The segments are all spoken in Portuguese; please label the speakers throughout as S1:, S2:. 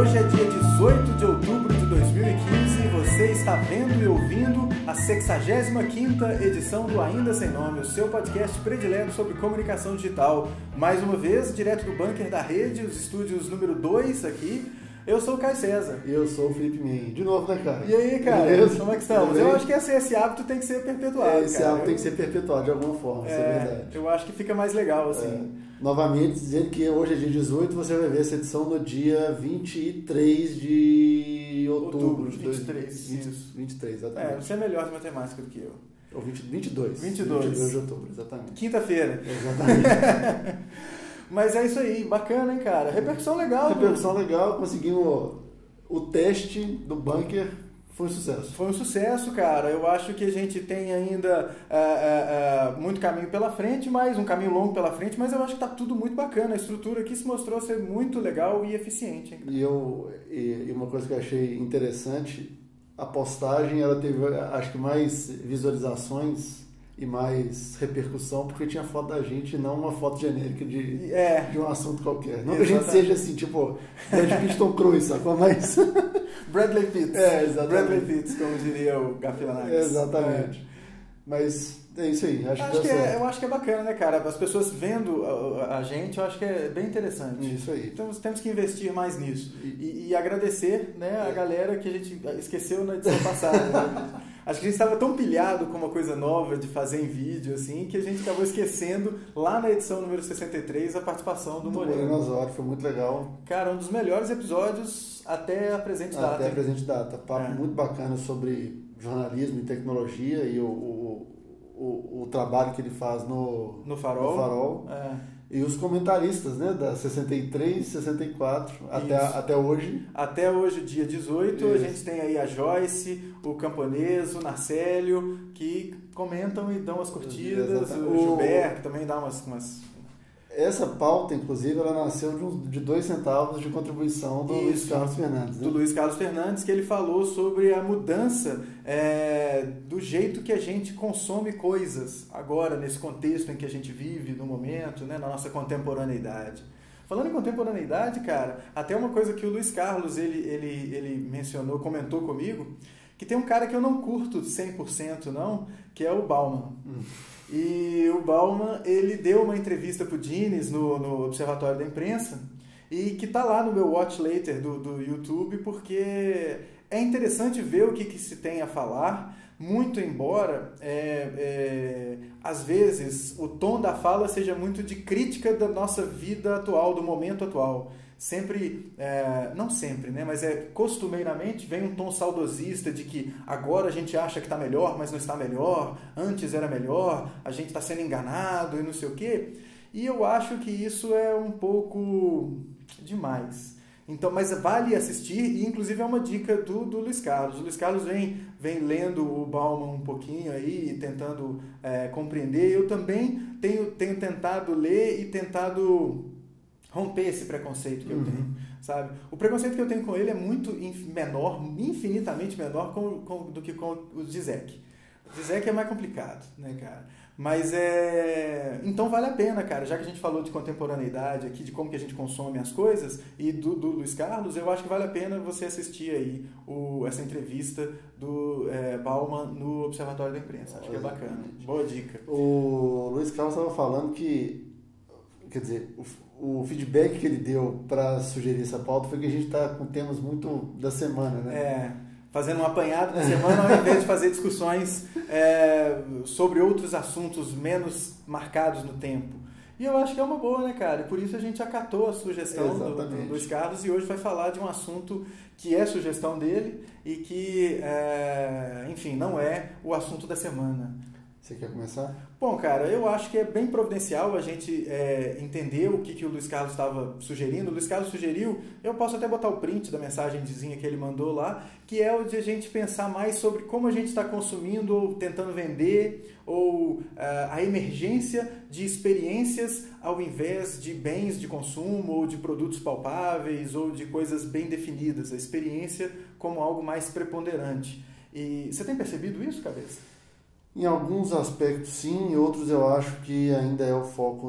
S1: Hoje é dia 18 de outubro de 2015 e você está vendo e ouvindo a 65ª edição do Ainda Sem Nome, o seu podcast predileto sobre comunicação digital. Mais uma vez, direto do bunker da rede, os estúdios número 2 aqui. Eu sou o Caio César.
S2: E eu sou o Felipe Mien. De novo, né, cara?
S1: E aí, cara?
S2: Beleza?
S1: Como é que estamos? Eu acho que esse hábito tem que ser perpetuado,
S2: esse hábito tem que ser perpetuado de alguma forma, isso é verdade.
S1: Eu acho que fica mais legal, assim.
S2: Novamente, dizendo que hoje é dia 18, você vai ver essa edição no dia 23 de outubro. 23, exatamente.
S1: Você é melhor de matemática do que eu.
S2: Ou 22 de outubro, exatamente.
S1: Quinta-feira.
S2: Exatamente.
S1: Mas é isso aí, bacana, hein, cara? Repercussão legal.
S2: Repercussão legal, conseguimos o teste do bunker, foi um sucesso.
S1: Foi um sucesso, cara. Eu acho que a gente tem ainda muito caminho pela frente, um caminho longo pela frente, mas eu acho que tá tudo muito bacana. A estrutura aqui se mostrou ser muito legal e eficiente, hein, cara?
S2: E uma coisa que eu achei interessante, a postagem, ela teve, acho que mais visualizações e mais repercussão, porque tinha foto da gente e não uma foto genérica de um assunto qualquer. Não que a gente seja assim, tipo, Brad Pitt, Tom Cruise, sacou? Mas...
S1: Bradley Pitt.
S2: Exatamente.
S1: Bradley Pitt, como diria o Gafilanax.
S2: Exatamente. Mas é isso aí,
S1: eu acho que é bacana, né, cara? As pessoas vendo a gente, eu acho que é bem interessante.
S2: Isso aí.
S1: Então temos que investir mais nisso. E agradecer, né, a galera que a gente esqueceu na edição passada. Né? Acho que a gente estava tão pilhado com uma coisa nova de fazer em vídeo, assim, que a gente acabou esquecendo, lá na edição número 63, a participação do Moreno.
S2: Osório, foi muito legal.
S1: Cara, um dos melhores episódios até a presente data.
S2: Até a presente data. Papo muito bacana sobre jornalismo e tecnologia e o trabalho que ele faz no Farol. E os comentaristas, né, da 63, 64, até hoje.
S1: Até hoje, dia 18, a gente tem aí a Joyce, o Camponês, o Narcélio, que comentam e dão as curtidas. O Gilberto também dá umas...
S2: Essa pauta, inclusive, ela nasceu de 2 centavos de contribuição do Luiz Carlos Fernandes. Né?
S1: Do Luiz Carlos Fernandes, que ele falou sobre a mudança do jeito que a gente consome coisas agora, nesse contexto em que a gente vive, no momento, né, na nossa contemporaneidade. Falando em contemporaneidade, cara, até uma coisa que o Luiz Carlos ele mencionou, comentou comigo, que tem um cara que eu não curto 100% não, que é o Bauman. E o Bauman, ele deu uma entrevista pro Diniz no Observatório da Imprensa e que tá lá no meu watch later do YouTube, porque é interessante ver o que se tem a falar, muito embora às vezes o tom da fala seja muito de crítica da nossa vida atual, do momento atual. Sempre, não sempre, né, mas costumeiramente vem um tom saudosista de que agora a gente acha que está melhor, mas não está melhor, antes era melhor, a gente está sendo enganado e não sei o quê. E eu acho que isso é um pouco demais. Então, mas vale assistir, e inclusive é uma dica do Luiz Carlos. O Luiz Carlos vem lendo o Bauman um pouquinho aí, tentando compreender. Eu também tenho tentado ler e tentado romper esse preconceito que eu tenho, sabe? O preconceito que eu tenho com ele é muito menor, infinitamente menor do que com o Zizek. O Zizek é mais complicado, né, cara? Mas então vale a pena, cara, já que a gente falou de contemporaneidade aqui, de como que a gente consome as coisas, e do Luiz Carlos, eu acho que vale a pena você assistir aí essa entrevista do Bauman no Observatório da Imprensa. Acho que é bacana. Boa dica.
S2: O Luiz Carlos estava falando que, quer dizer, o feedback que ele deu para sugerir essa pauta foi que a gente está com temas muito da semana, né?
S1: Fazendo um apanhado da semana ao invés de fazer discussões sobre outros assuntos menos marcados no tempo. E eu acho que é uma boa, né, cara? E por isso a gente acatou a sugestão do Luiz Carlos e hoje vai falar de um assunto que é sugestão dele e que, enfim, não é o assunto da semana.
S2: Você quer começar?
S1: Bom, cara, eu acho que é bem providencial a gente entender o que o Luiz Carlos estava sugerindo. O Luiz Carlos sugeriu, eu posso até botar o print da mensagenzinha que ele mandou lá, que é o de a gente pensar mais sobre como a gente está consumindo ou tentando vender, ou a emergência de experiências ao invés de bens de consumo, ou de produtos palpáveis, ou de coisas bem definidas. A experiência como algo mais preponderante. E você tem percebido isso, Cabeça?
S2: Em alguns aspectos sim, em outros eu acho que ainda é o foco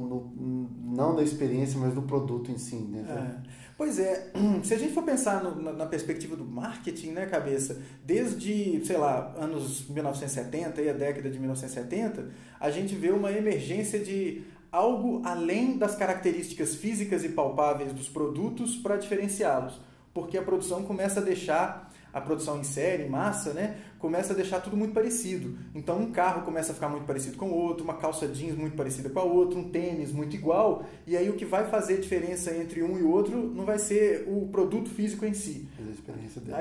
S2: não na experiência, mas no produto em si, né?
S1: Pois é, se a gente for pensar na perspectiva do marketing, né, cabeça, desde, sei lá, anos 1970 e a década de 1970, a gente vê uma emergência de algo além das características físicas e palpáveis dos produtos para diferenciá-los, porque a produção começa a deixar, a produção em série, em massa, né, começa a deixar tudo muito parecido. Então um carro começa a ficar muito parecido com o outro, uma calça jeans muito parecida com a outra, um tênis muito igual, e aí o que vai fazer a diferença entre um e o outro não vai ser o produto físico em si.
S2: A experiência dele.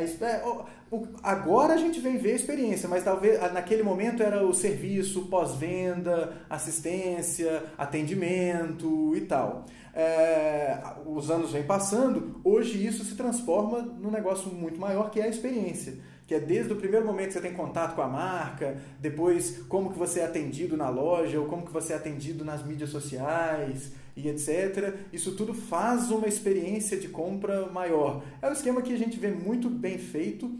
S1: Agora a gente vem ver a experiência, mas talvez naquele momento era o serviço, pós-venda, assistência, atendimento e tal. Os anos vêm passando, hoje isso se transforma num negócio muito maior, que é a experiência, que é desde o primeiro momento que você tem contato com a marca, depois como que você é atendido na loja, ou como que você é atendido nas mídias sociais e etc. Isso tudo faz uma experiência de compra maior. É um esquema que a gente vê muito bem feito,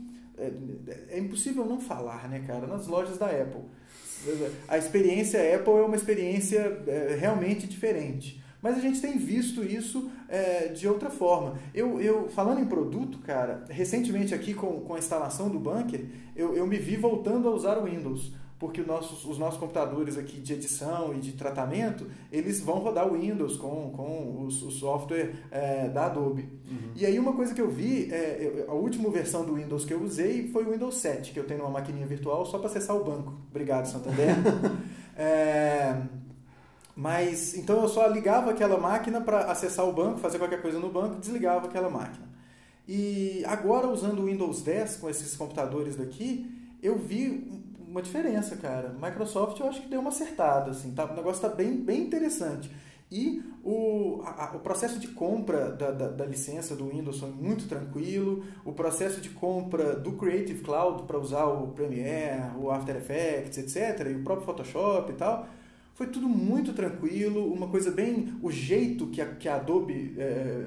S1: é impossível não falar, né, cara, nas lojas da Apple. A experiência Apple é uma experiência realmente diferente. Mas a gente tem visto isso de outra forma. Eu falando em produto, cara, recentemente aqui com a instalação do bunker, eu me vi voltando a usar o Windows, porque os nossos computadores aqui de edição e de tratamento, eles vão rodar o Windows com o software da Adobe. Uhum. E aí uma coisa que eu vi, a última versão do Windows que eu usei foi o Windows 7, que eu tenho numa maquininha virtual só para acessar o banco. Obrigado, Santander. Mas, então eu só ligava aquela máquina para acessar o banco, fazer qualquer coisa no banco, desligava aquela máquina. E agora, usando o Windows 10 com esses computadores daqui, eu vi uma diferença, cara. Microsoft eu acho que deu uma acertada, assim, tá? O negócio está bem, bem interessante. E o processo de compra da licença do Windows foi muito tranquilo. O processo de compra do Creative Cloud para usar o Premiere, o After Effects, etc., e o próprio Photoshop e tal, foi tudo muito tranquilo, uma coisa bem... O jeito que a Adobe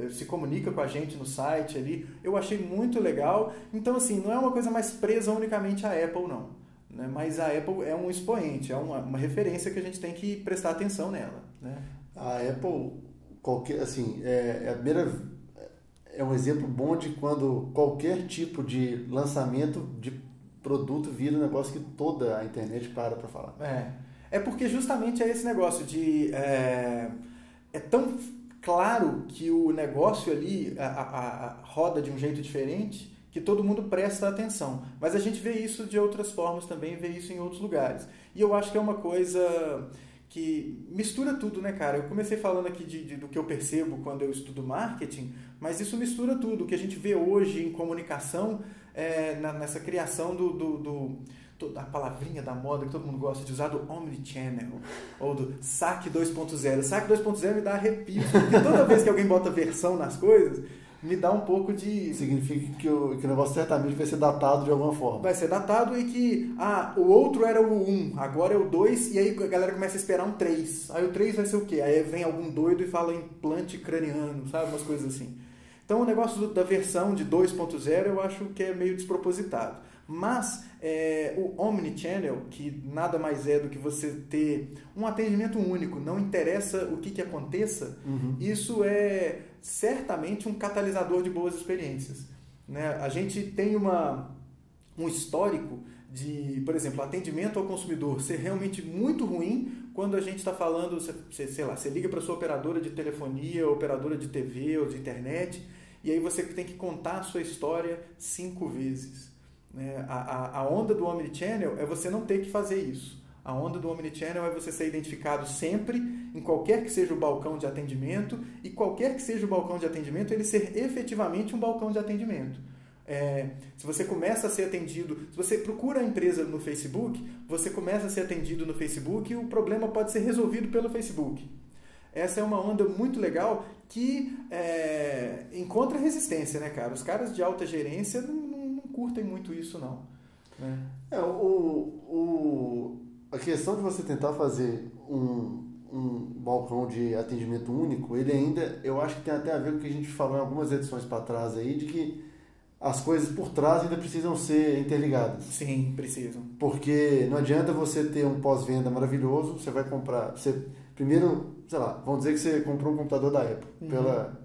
S1: se comunica com a gente no site ali, eu achei muito legal. Então, assim, não é uma coisa mais presa unicamente à Apple, não. Né? Mas a Apple é um expoente, é uma referência que a gente tem que prestar atenção nela. Né?
S2: A Apple, é um exemplo bom de quando qualquer tipo de lançamento de produto vira um negócio que toda a internet para falar.
S1: É porque justamente é esse negócio de... É tão claro que o negócio ali roda de um jeito diferente que todo mundo presta atenção. Mas a gente vê isso de outras formas também, vê isso em outros lugares. E eu acho que é uma coisa que mistura tudo, né, cara? Eu comecei falando aqui do que eu percebo quando eu estudo marketing, mas isso mistura tudo. O que a gente vê hoje em comunicação, nessa criação a palavrinha da moda que todo mundo gosta de usar, do Omnichannel, ou do saque 2.0. Saque 2.0 me dá arrepio, porque toda vez que alguém bota versão nas coisas, me dá um pouco de...
S2: Significa que o negócio certamente vai ser datado de alguma forma.
S1: Vai ser datado e que, o outro era o 1, agora é o 2, e aí a galera começa a esperar um 3. Aí o 3 vai ser o quê? Aí vem algum doido e fala implante craniano, sabe? Umas coisas assim. Então o negócio da versão de 2.0 eu acho que é meio despropositado. Mas o Omnichannel, que nada mais é do que você ter um atendimento único, não interessa o que aconteça, isso é certamente um catalisador de boas experiências. Né? A gente tem um histórico de, por exemplo, atendimento ao consumidor ser realmente muito ruim quando a gente está falando, sei lá, você liga para a sua operadora de telefonia, operadora de TV ou de internet, e aí você tem que contar a sua história 5 vezes. A onda do Omnichannel é você não ter que fazer isso. A onda do Omnichannel é você ser identificado sempre, em qualquer que seja o balcão de atendimento, e qualquer que seja o balcão de atendimento, ele ser efetivamente um balcão de atendimento. Se você começa a ser atendido, se você procura a empresa no Facebook, você começa a ser atendido no Facebook e o problema pode ser resolvido pelo Facebook. Essa é uma onda muito legal que encontra resistência, né, cara? Os caras de alta gerência não curtem muito isso, não. Né?
S2: A questão de você tentar fazer um balcão de atendimento único, ele ainda, eu acho que tem até a ver com o que a gente falou em algumas edições para trás aí, de que as coisas por trás ainda precisam ser interligadas.
S1: Sim, precisam.
S2: Porque não adianta você ter um pós-venda maravilhoso, você vai comprar... Primeiro, sei lá, vamos dizer que você comprou um computador da Apple, pela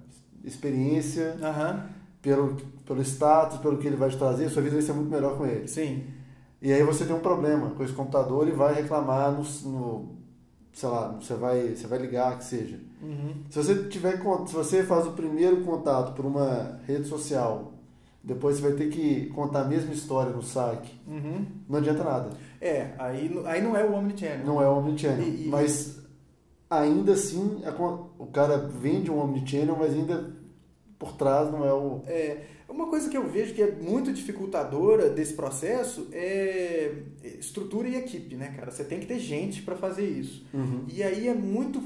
S2: experiência,
S1: Aham.
S2: pelo status, pelo que ele vai te trazer, sua vida vai ser muito melhor com ele.
S1: Sim.
S2: E aí você tem um problema com esse computador e vai reclamar sei lá, você vai ligar, que seja.
S1: Uhum.
S2: Se você faz o primeiro contato por uma rede social, depois você vai ter que contar a mesma história no saque,
S1: Uhum.
S2: não adianta nada.
S1: Aí não é o Omnichannel.
S2: Não é o Omnichannel. Mas ainda assim, o cara vende um Omnichannel, mas ainda por trás não é o...
S1: Uma coisa que eu vejo que é muito dificultadora desse processo é estrutura e equipe, né, cara? Você tem que ter gente para fazer isso.
S2: Uhum.
S1: E aí é muito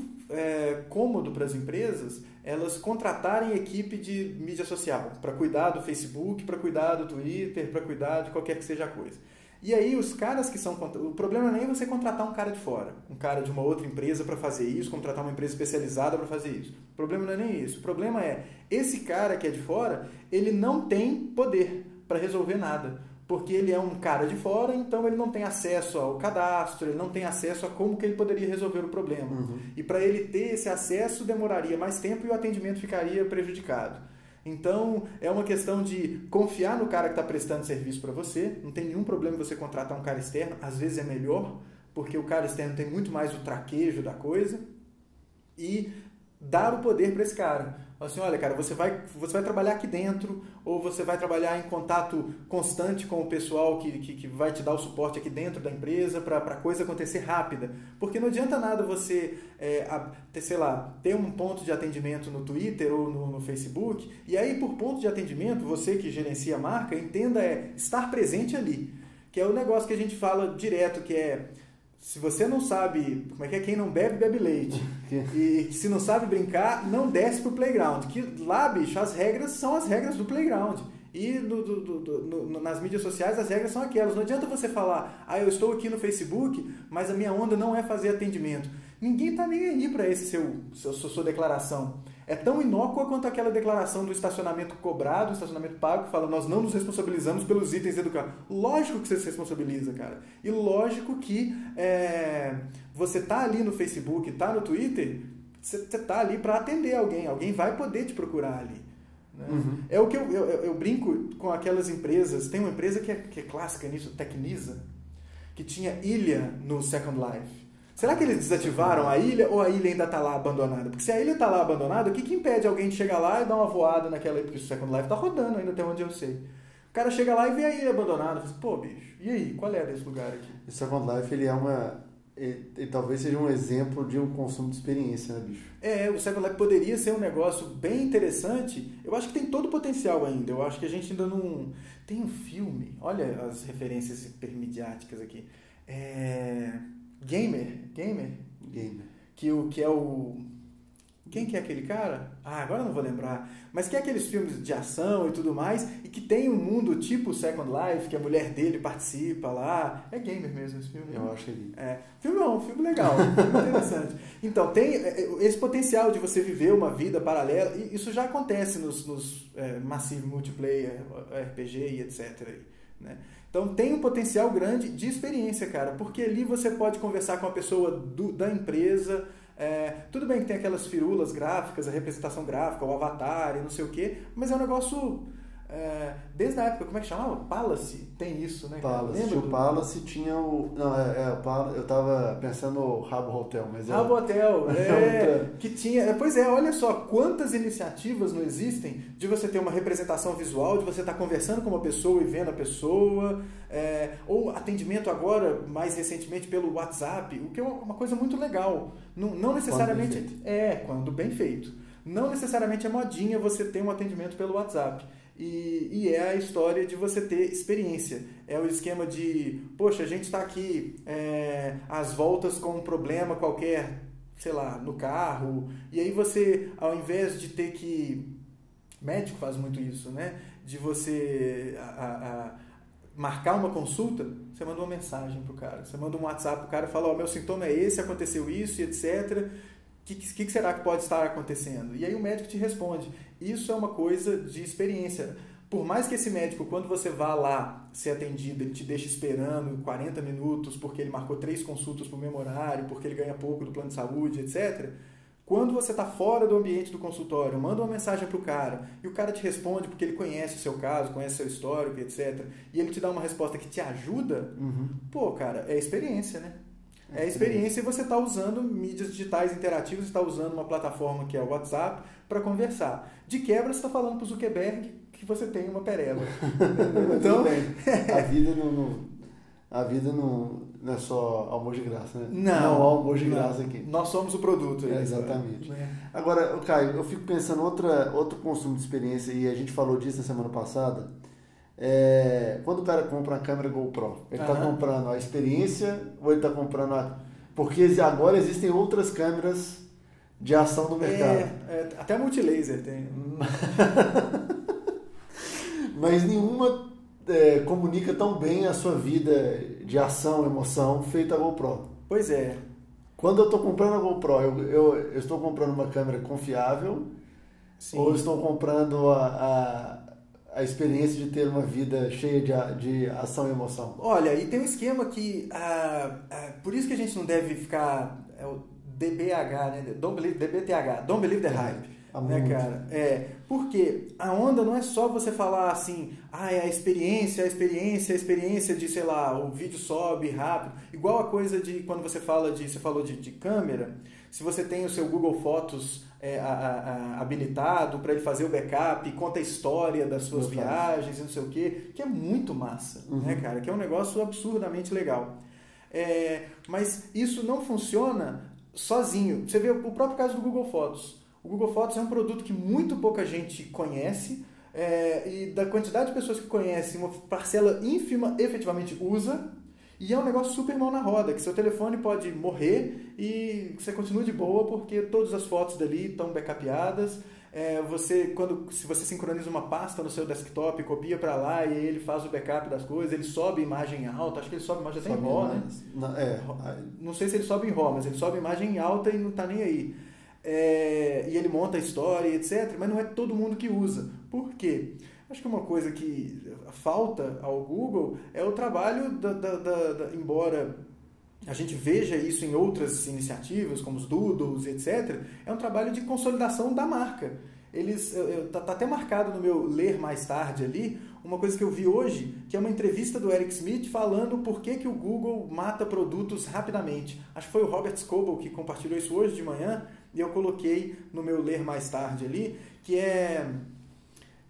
S1: cômodo para as empresas elas contratarem equipe de mídia social para cuidar do Facebook, para cuidar do Twitter, para cuidar de qualquer que seja a coisa. E aí os caras que são... O problema nem é você contratar um cara de fora, um cara de uma outra empresa para fazer isso, contratar uma empresa especializada para fazer isso. O problema não é nem isso. O problema é, esse cara que é de fora, ele não tem poder para resolver nada. Porque ele é um cara de fora, então ele não tem acesso ao cadastro, ele não tem acesso a como que ele poderia resolver o problema.
S2: Uhum.
S1: E para ele ter esse acesso, demoraria mais tempo e o atendimento ficaria prejudicado. Então, é uma questão de confiar no cara que está prestando serviço para você. Não tem nenhum problema você contratar um cara externo. Às vezes é melhor, porque o cara externo tem muito mais o traquejo da coisa. E dar o poder para esse cara. Assim, olha, cara, você vai trabalhar aqui dentro, ou você vai trabalhar em contato constante com o pessoal que vai te dar o suporte aqui dentro da empresa para a coisa acontecer rápida. Porque não adianta nada você, ter um ponto de atendimento no Twitter ou no Facebook, e aí por ponto de atendimento, você que gerencia a marca, entenda estar presente ali. Que é o negócio que a gente fala direto, que é... Se você não sabe, quem não bebe, bebe leite. E se não sabe brincar, não desce pro playground. Que lá, bicho, as regras são as regras do playground. E nas mídias sociais as regras são aquelas. Não adianta você falar, eu estou aqui no Facebook, mas a minha onda não é fazer atendimento. Ninguém tá nem aí para sua declaração. É tão inócua quanto aquela declaração do estacionamento cobrado, estacionamento pago, que fala, nós não nos responsabilizamos pelos itens do carro. Lógico que você se responsabiliza, cara. E lógico que você tá ali no Facebook, tá no Twitter, você tá ali para atender alguém. Alguém vai poder te procurar ali. Né? Uhum. É o que eu brinco com aquelas empresas. Tem uma empresa que é clássica nisso, Tecnisa, que tinha ilha no Second Life. Será que eles desativaram a ilha ou a ilha ainda está lá abandonada? Porque se a ilha está lá abandonada, o que impede alguém de chegar lá e dar uma voada naquela ilha? Porque o Second Life está rodando ainda até onde eu sei. O cara chega lá e vê a ilha abandonada. Fala, pô, bicho, e aí? Qual é desse lugar aqui?
S2: O Second Life, ele talvez seja um exemplo de um consumo de experiência, né, bicho?
S1: O Second Life poderia ser um negócio bem interessante. Eu acho que tem todo o potencial ainda. Eu acho que a gente ainda não... Tem um filme, olha as referências hipermediáticas aqui. Gamer. Que é o... Quem que é aquele cara? Agora eu não vou lembrar. Mas que é aqueles filmes de ação e tudo mais, e que tem um mundo tipo Second Life, que a mulher dele participa lá. É gamer mesmo esse filme?
S2: Eu acho que
S1: filme é um filme legal, um filme interessante. Então, tem esse potencial de você viver uma vida paralela, e isso já acontece nos Massive Multiplayer, RPG e etc. Né? Então tem um potencial grande de experiência, cara, porque ali você pode conversar com a pessoa da empresa. Tudo bem que tem aquelas firulas gráficas, a representação gráfica, o avatar e não sei o quê, mas é um negócio... desde a época, como é que chamava? Palace, tem isso, né?
S2: Palace, tinha o Palace, tinha o... Não, eu tava pensando no Habbo Hotel, mas
S1: Habbo Hotel, que tinha... Pois olha só, quantas iniciativas não existem de você ter uma representação visual, de você estar conversando com uma pessoa e vendo a pessoa, ou atendimento agora, mais recentemente, pelo WhatsApp, o que é uma coisa muito legal. Não necessariamente... Quando bem feito. Não necessariamente é modinha você ter um atendimento pelo WhatsApp. E é a história de você ter experiência. É o esquema de, poxa, a gente está aqui às voltas com um problema qualquer, sei lá, no carro, e aí você, ao invés de ter que... Médico faz muito isso, né? De você marcar uma consulta, você manda uma mensagem pro cara. Você manda um WhatsApp pro cara e fala, meu sintoma é esse, aconteceu isso, e etc., o que será que pode estar acontecendo? E aí o médico te responde. Isso é uma coisa de experiência. Por mais que esse médico, quando você vá lá ser atendido, ele te deixe esperando 40 minutos porque ele marcou 3 consultas por mesmo horário, porque ele ganha pouco do plano de saúde, etc., Quando você está fora do ambiente do consultório, manda uma mensagem para o cara e o cara te responde porque ele conhece o seu caso, conhece o seu histórico, etc. E ele te dá uma resposta que te ajuda, pô, cara, é experiência, né? É experiência e você está usando mídias digitais interativas, está usando uma plataforma que é o WhatsApp para conversar. De quebra, você está falando para o Zuckerberg que você tem uma pereba. Então,
S2: a vida não é só almoço de graça, né?
S1: Não
S2: há almoço de graça aqui.
S1: Nós somos o produto.
S2: Exatamente. Agora, Caio, eu fico pensando outro consumo de experiência, e a gente falou disso na semana passada. Quando o cara compra uma câmera GoPro, ele está comprando a experiência ou ele está comprando a... Porque agora existem outras câmeras de ação no mercado.
S1: Até multilaser tem.
S2: Mas nenhuma comunica tão bem a sua vida de ação, emoção, feita a GoPro.
S1: Pois é.
S2: Quando eu estou comprando a GoPro, eu estou comprando uma câmera confiável. Sim. Ou eu estou comprando a experiência de ter uma vida cheia de ação e emoção?
S1: Olha, e tem um esquema que... por isso que a gente não deve ficar... É o DBH, né? DBTH, Don't Believe the Hype. Né, cara? Porque a onda não é só você falar assim, é a experiência de, sei lá, o vídeo sobe rápido. Igual a coisa de quando você falou de câmera, se você tem o seu Google Fotos habilitado para ele fazer o backup e conta a história das suas viagens e não sei o quê, que é muito massa, né, cara? Que é um negócio absurdamente legal. Mas isso não funciona sozinho. Você vê o próprio caso do Google Fotos. O Google Fotos é um produto que muito pouca gente conhece, e da quantidade de pessoas que conhecem, uma parcela ínfima efetivamente usa, e é um negócio super mão na roda, que seu telefone pode morrer e você continua de boa porque todas as fotos dali estão backupadas. Se você sincroniza uma pasta no seu desktop, copia para lá e ele faz o backup das coisas, ele sobe imagem alta, acho que ele sobe imagem até em RAW, né? Não sei se ele sobe em RAW, mas ele sobe imagem alta e não está nem aí. E ele monta a história, etc. Mas não é todo mundo que usa. Por quê? Acho que uma coisa que falta ao Google é o trabalho embora a gente veja isso em outras iniciativas, como os Doodles, etc., é um trabalho de consolidação da marca. Tá até marcado no meu ler mais tarde ali, uma coisa que eu vi hoje, que é uma entrevista do Eric Schmidt falando por que o Google mata produtos rapidamente. Acho que foi o Robert Scoble que compartilhou isso hoje de manhã, e eu coloquei no meu ler mais tarde ali, que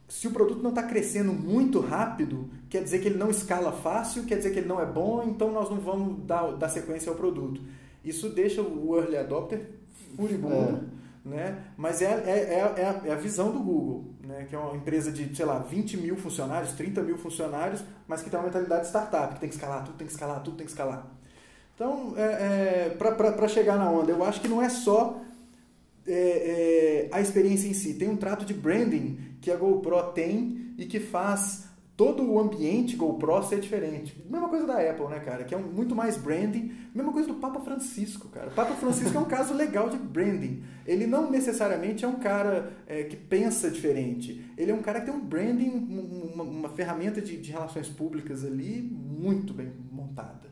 S1: se o produto não está crescendo muito rápido, quer dizer que ele não escala fácil, quer dizer que ele não é bom, então nós não vamos dar sequência ao produto. Isso deixa o early adopter furibundo, né? Mas é a visão do Google, né? Que é uma empresa de, sei lá, 20 mil funcionários, 30 mil funcionários, mas que tem uma mentalidade de startup, que tem que escalar, tudo tem que escalar, tudo tem que escalar. Então, para chegar na onda, eu acho que não é só a experiência em si, tem um trato de branding que a GoPro tem e que faz todo o ambiente GoPro ser diferente. Mesma coisa da Apple, né, cara? Que é muito mais branding. Mesma coisa do Papa Francisco, cara. O Papa Francisco é um caso legal de branding. Ele não necessariamente é um cara que pensa diferente. Ele é um cara que tem um branding, uma ferramenta de relações públicas ali muito bem montada.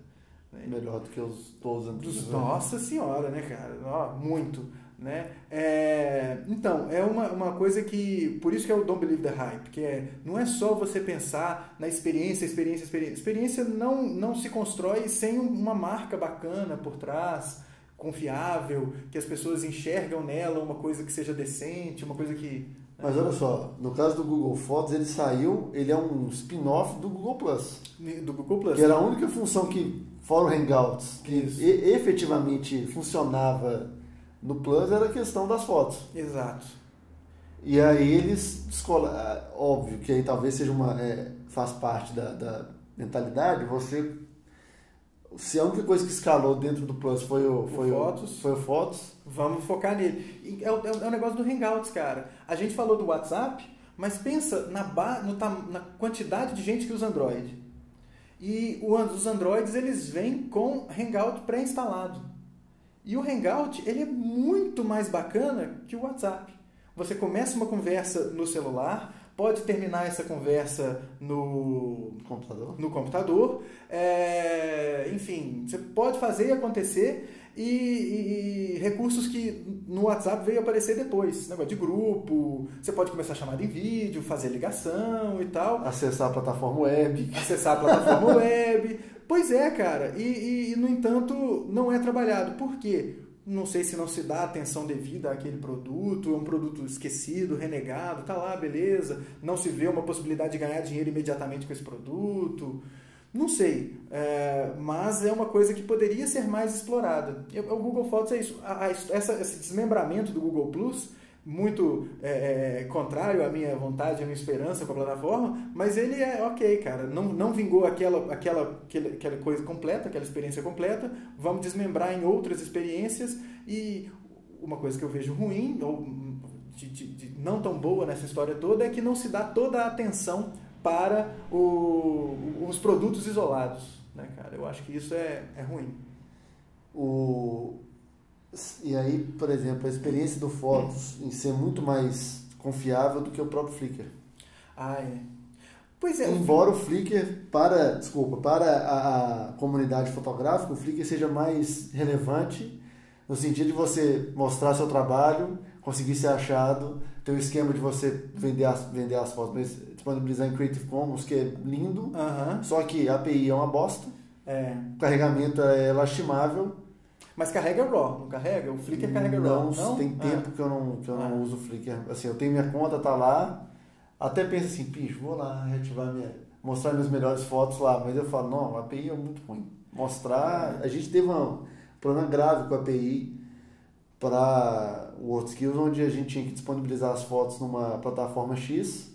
S1: Né?
S2: Melhor do que os todos.
S1: Nossa senhora, né, cara? Muito. Né? Então, é uma coisa que... Por isso que é o Don't Believe the Hype, que não é só você pensar na experiência. Experiência não se constrói sem uma marca bacana por trás, confiável, que as pessoas enxergam nela uma coisa que seja decente, uma coisa que...
S2: Mas olha só, no caso do Google Fotos, ele é um spin-off do Google Plus.
S1: Do Google Plus.
S2: Que era a única função que, fora o Hangouts, que efetivamente funcionava no Plus, era a questão das fotos.
S1: Exato.
S2: E aí eles óbvio que aí talvez seja faz parte da mentalidade, se a única coisa que escalou dentro do Plus foi o Fotos,
S1: vamos focar nele. É o negócio do Hangouts, cara. A gente falou do WhatsApp, mas pensa na quantidade de gente que usa Android. E os Androids, eles vêm com Hangout pré-instalado. E o Hangout, ele é muito mais bacana que o WhatsApp. Você começa uma conversa no celular, pode terminar essa conversa no computador. Enfim, você pode fazer e acontecer. e recursos que no WhatsApp veio aparecer depois, negócio de grupo, você pode começar a chamar em vídeo, fazer ligação e tal.
S2: Acessar a plataforma web.
S1: Pois é, cara, e no entanto não é trabalhado. Por quê? Não sei se não se dá atenção devida àquele produto, é um produto esquecido, renegado, tá lá, beleza, não se vê uma possibilidade de ganhar dinheiro imediatamente com esse produto, não sei, mas é uma coisa que poderia ser mais explorada. O Google Fotos é isso, esse desmembramento do Google Plus, muito contrário à minha vontade, à minha esperança com a plataforma, mas ele é ok, cara, não vingou aquela coisa completa, aquela experiência completa, vamos desmembrar em outras experiências. E uma coisa que eu vejo ruim, ou de não tão boa nessa história toda, é que não se dá toda a atenção para os produtos isolados, né, cara? Eu acho que isso é ruim.
S2: E aí, por exemplo, a experiência do Fotos em ser muito mais confiável do que o próprio Flickr.
S1: Pois é.
S2: Embora o Flickr, para a comunidade fotográfica, o Flickr seja mais relevante no sentido de você mostrar seu trabalho, conseguir ser achado, ter o esquema de você vender as fotos, disponibilizar em Creative Commons, que é lindo, só que a API é uma bosta, o carregamento é lastimável.
S1: Mas carrega RAW, não carrega? O Flickr carrega RAW, não?
S2: Tem tempo que eu não uso o Flickr. Assim, eu tenho minha conta, tá lá, até penso assim, bicho, vou lá reativar mostrar minhas melhores fotos lá, mas eu falo, não, a API é muito ruim. A gente teve um problema grave com a API para o WorldSkills, onde a gente tinha que disponibilizar as fotos numa plataforma X,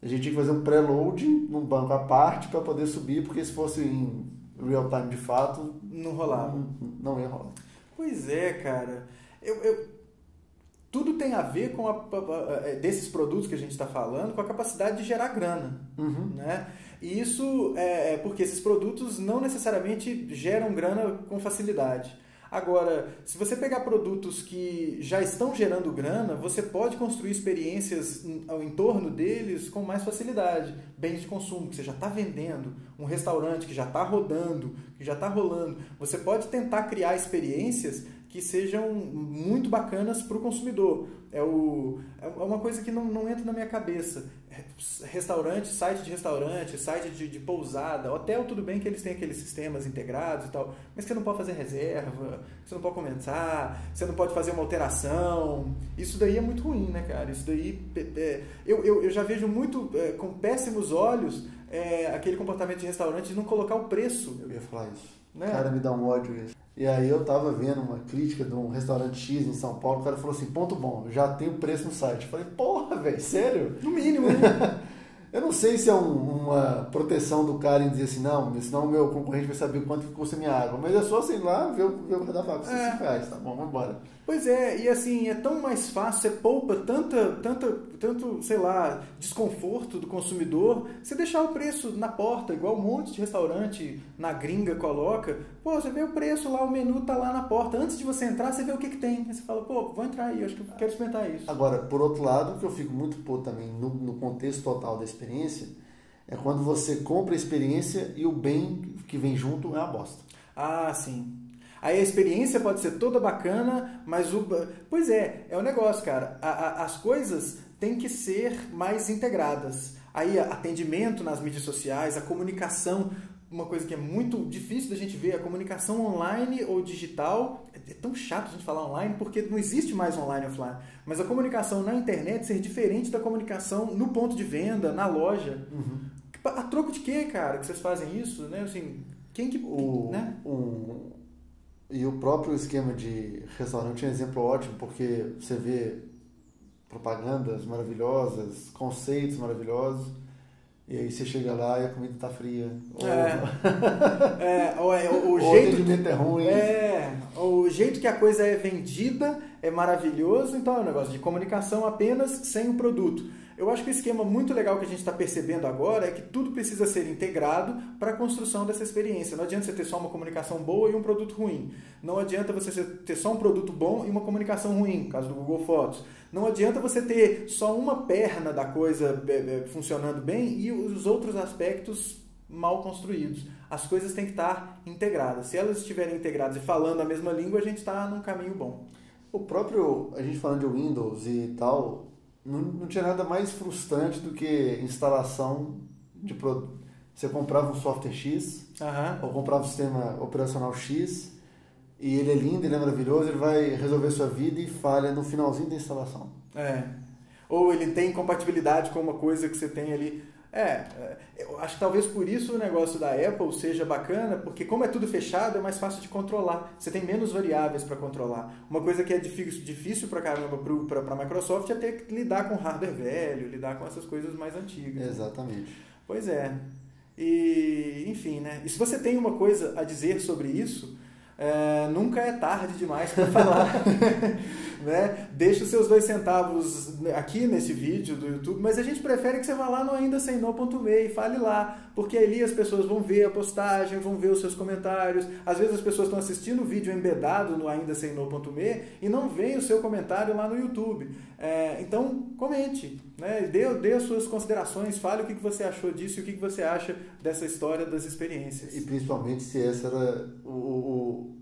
S2: a gente tinha que fazer um preload num banco à parte para poder subir, porque se fosse em real time de fato,
S1: não rolava.
S2: Não ia rolar.
S1: Pois é, cara. Tudo tem a ver com desses produtos que a gente está falando, com a capacidade de gerar grana. Né? E isso é porque esses produtos não necessariamente geram grana com facilidade. Agora, se você pegar produtos que já estão gerando grana, você pode construir experiências ao entorno deles com mais facilidade. Bens de consumo que você já está vendendo, um restaurante que já está rodando, que já está rolando. Você pode tentar criar experiências que sejam muito bacanas para o consumidor. É uma coisa que não entra na minha cabeça. Restaurante, site de pousada, hotel, tudo bem que eles têm aqueles sistemas integrados e tal, mas você não pode fazer reserva, você não pode comentar, você não pode fazer uma alteração. Isso daí é muito ruim, né, cara? Isso daí eu já vejo muito com péssimos olhos aquele comportamento de restaurante de não colocar o preço.
S2: Eu ia falar isso.
S1: Né?
S2: Cara, me dá um ódio isso. E aí eu tava vendo uma crítica de um restaurante X em São Paulo, o cara falou assim, ponto bom, já tem o preço no site. Eu falei, porra, velho, sério?
S1: No mínimo, né?
S2: Eu não sei se é uma proteção do cara em dizer assim, não, senão o meu concorrente vai saber quanto que custa a minha água. Mas é só, sei lá, ver o que dá pra custa R$5, tá bom, vamos embora.
S1: Pois é, e assim, é tão mais fácil, você poupa tanto, sei lá, desconforto do consumidor, você deixar o preço na porta, igual um monte de restaurante na gringa coloca, pô, você vê o preço lá, o menu tá lá na porta, antes de você entrar, você vê o que tem, aí você fala, pô, vou entrar aí, acho que eu quero experimentar isso.
S2: Agora, por outro lado, o que eu fico muito também no contexto total da experiência, é quando você compra a experiência e o bem que vem junto é uma bosta.
S1: Ah, sim. Aí a experiência pode ser toda bacana, mas Pois é o negócio, cara. As coisas têm que ser mais integradas. Aí atendimento nas mídias sociais, a comunicação, uma coisa que é muito difícil da gente ver, a comunicação online ou digital. É tão chato a gente falar online porque não existe mais online e offline. Mas a comunicação na internet ser diferente da comunicação no ponto de venda, na loja. A troco de quê, cara, que vocês fazem isso? Né? Assim, quem que... né?
S2: E o próprio esquema de restaurante é um exemplo ótimo, porque você vê propagandas maravilhosas, conceitos maravilhosos, e aí você chega lá e a comida tá fria. O atendimento é ruim.
S1: O jeito que a coisa é vendida é maravilhoso, então é um negócio de comunicação apenas sem o produto. Eu acho que o esquema muito legal que a gente está percebendo agora é que tudo precisa ser integrado para a construção dessa experiência. Não adianta você ter só uma comunicação boa e um produto ruim. Não adianta você ter só um produto bom e uma comunicação ruim, no caso do Google Fotos. Não adianta você ter só uma perna da coisa funcionando bem e os outros aspectos mal construídos. as coisas têm que estar integradas. Se elas estiverem integradas e falando a mesma língua, a gente está num caminho bom.
S2: O próprio, a gente falando de Windows e tal, não tinha nada mais frustrante do que instalação de produto. Você comprava um software X, ou comprava um sistema operacional X, e ele é lindo, ele é maravilhoso, ele vai resolver sua vida e falha no finalzinho da instalação.
S1: Ou ele tem compatibilidade com uma coisa que você tem ali. Eu acho que talvez por isso o negócio da Apple seja bacana, porque como é tudo fechado, é mais fácil de controlar. Você tem menos variáveis para controlar. Uma coisa que é difícil pra caramba para a Microsoft é ter que lidar com hardware velho, lidar com essas coisas mais antigas.
S2: Exatamente.
S1: Pois é. E, enfim, né? E se você tem uma coisa a dizer sobre isso, nunca é tarde demais para falar. Né? Deixa os seus 2 centavos aqui nesse vídeo do YouTube, mas a gente prefere que você vá lá no aindasemno.me e fale lá, porque ali as pessoas vão ver a postagem, vão ver os seus comentários. Às vezes as pessoas estão assistindo o vídeo embedado no aindasemno.me e não veem o seu comentário lá no YouTube. Então comente, né? Dê as suas considerações, fale o que você achou disso e o que você acha dessa história das experiências.
S2: E principalmente se essa era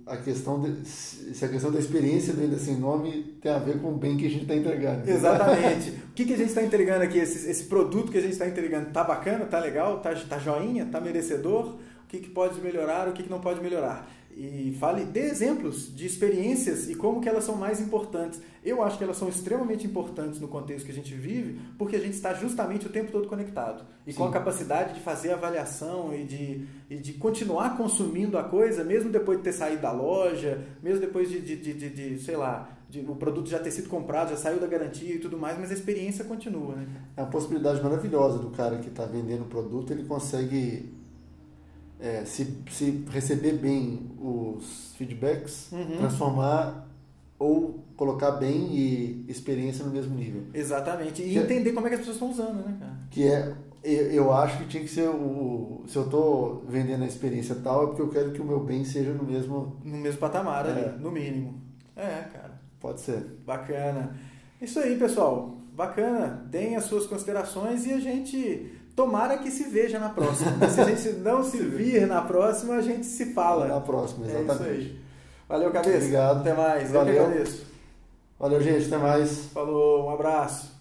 S2: a questão se a questão da experiência do Ainda Sem Nome tem a ver com o bem que a gente está entregando.
S1: Exatamente. O que a gente está entregando aqui? Esse produto que a gente está entregando tá bacana, tá legal, tá joinha, tá merecedor? O que pode melhorar, o que não pode melhorar? E dê exemplos de experiências e como que elas são mais importantes. Eu acho que elas são extremamente importantes no contexto que a gente vive, porque a gente está justamente o tempo todo conectado. E Sim. com a capacidade de fazer avaliação e de continuar consumindo a coisa, mesmo depois de ter saído da loja, mesmo depois o produto já ter sido comprado, já saiu da garantia e tudo mais, mas a experiência continua, né?
S2: É uma possibilidade maravilhosa do cara que está vendendo o produto, ele consegue... se receber bem os feedbacks, transformar ou colocar bem e experiência no mesmo nível.
S1: Exatamente. E entender como é que as pessoas estão usando, né, cara?
S2: Eu acho que tinha que ser se eu estou vendendo a experiência tal, é porque eu quero que o meu bem seja no mesmo
S1: patamar ali, no mínimo. Cara.
S2: Pode ser.
S1: Bacana. Isso aí, pessoal. Bacana. Deem as suas considerações e a gente... Tomara que se veja na próxima. Se a gente não se vir na próxima, a gente se fala.
S2: Na próxima, exatamente.
S1: É isso aí. Valeu, cabeça.
S2: Obrigado.
S1: Até mais.
S2: Valeu.
S1: Eu que agradeço.
S2: Valeu, gente. Até mais.
S1: Falou. Um abraço.